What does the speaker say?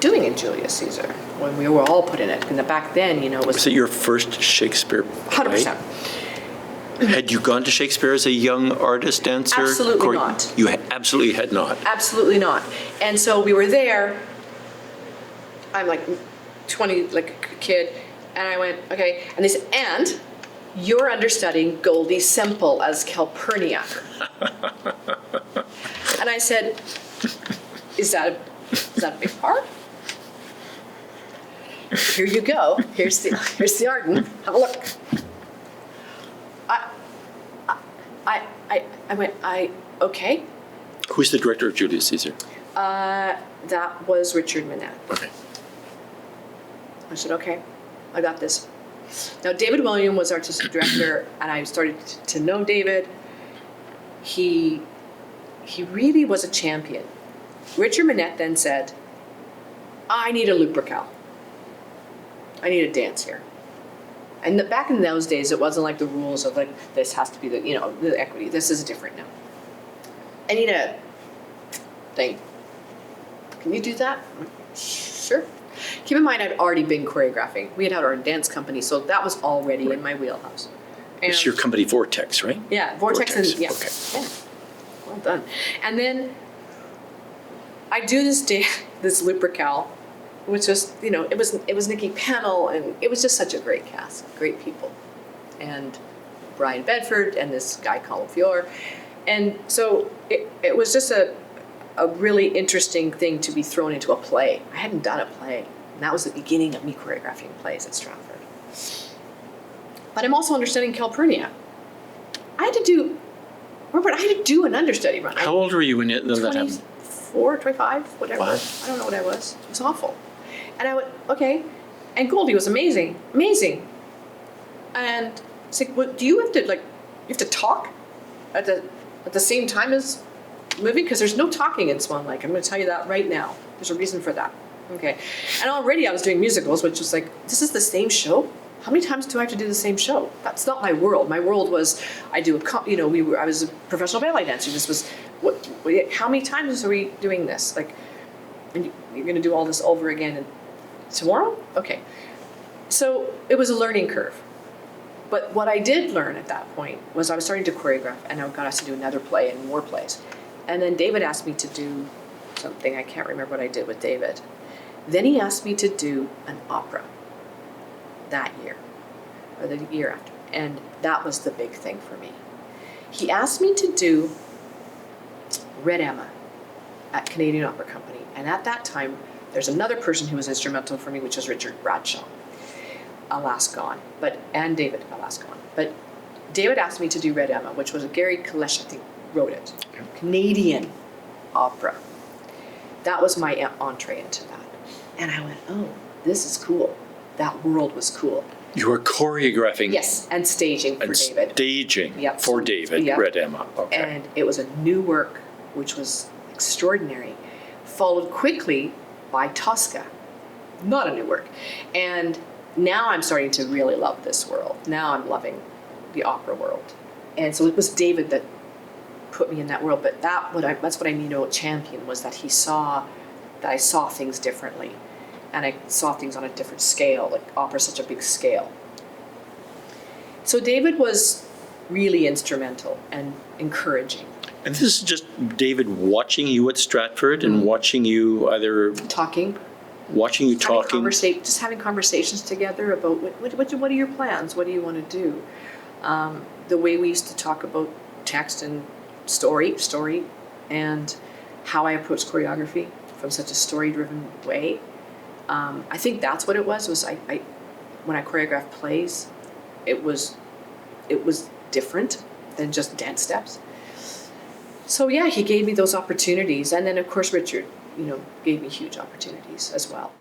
doing in Julius Caesar when we were all put in it. And back then, you know, it was... Was it your first Shakespeare play? 100%. Had you gone to Shakespeare as a young artist, dancer? Absolutely not. You absolutely had not. Absolutely not. And so we were there. I'm like 20, like a kid, and I went, okay. And they said, and you're understudying Goldie Semple as Calpurnia. And I said, is that a big part? Here you go. Here's the Arden. Have a look. I went, okay. Who's the director of Julius Caesar? That was Richard Manette. Okay. I said, okay, I got this. Now, David William was artistic director, and I started to know David. He really was a champion. Richard Manette then said, I need a Lupercal. I need a dance here. And back in those days, it wasn't like the rules of like, this has to be the, you know, the equity. This is different now. I need a thing. Can you do that? Sure. Keep in mind, I'd already been choreographing. We had our own dance company, so that was already in my wheelhouse. And It's your company, Vortex, right? yeah, Vortex. And yeah. Okay. Yeah. Well done. And then I do this Lupercal, which was, you know, it was Nikki Pennell, and it was just such a great cast, great people, and Brian Bedford and this guy Donna Feore, and so it was just a really interesting thing to be thrown into a play. I hadn't done a play, and that was the beginning of me choreographing plays at Stratford. But I'm also understudying Calpurnia. I had to do an understudy run. How old were you when that happened? 24, 25, whatever. Wow. I don't know what I was. It was awful. And I went, okay. And Goldie was amazing. And it's like, well, do you have to talk at the same time as movie? Because there's no talking in Swan Lake. I'm going to tell you that right now. There's a reason for that. Okay. And already I was doing musicals, which was like, this is the same show? How many times do I have to do the same show? That's not my world. My world was, I was a professional ballet dancer. This was, how many times are we doing this? Like, and you're going to do all this over again tomorrow? Okay. So it was a learning curve. But what I did learn at that point was I was starting to choreograph, and I got asked to do another play and more plays. And then David asked me to do something. I can't remember what I did with David. Then he asked me to do an opera that year, or the year after. And that was the big thing for me. He asked me to do Red Emma at Canadian Opera Company. And at that time, there's another person who was instrumental for me, which is Richard Bradshaw, alas gone, and David, alas gone. But David asked me to do Red Emma, which was Gary Kalesh, I think, wrote it. Canadian opera. That was my entree into that. And I went, oh, this is cool. That world was cool. You were choreographing. Yes, and staging for David. Staging Yep. for David, Yep. Red Emma. Okay. And it was a new work, which was extraordinary, followed quickly by Tosca. Not a new work. And now I'm starting to really love this world. Now I'm loving the opera world. And so it was David that put me in that world. But that's what I mean about champion, was that he saw that I saw things differently. And I saw things on a different scale, like opera, such a big scale. So David was really instrumental and encouraging. And this is just David watching you at Stratford and watching you either... Watching you talking. Just having conversations together about what are your plans? What do you want to do? The way we used to talk about text and story, and how I approach choreography from such a story-driven way. I think that's what it was I when I choreographed plays, it was different than just dance steps. So yeah, he gave me those opportunities, and then of course Richard, gave me huge opportunities as well.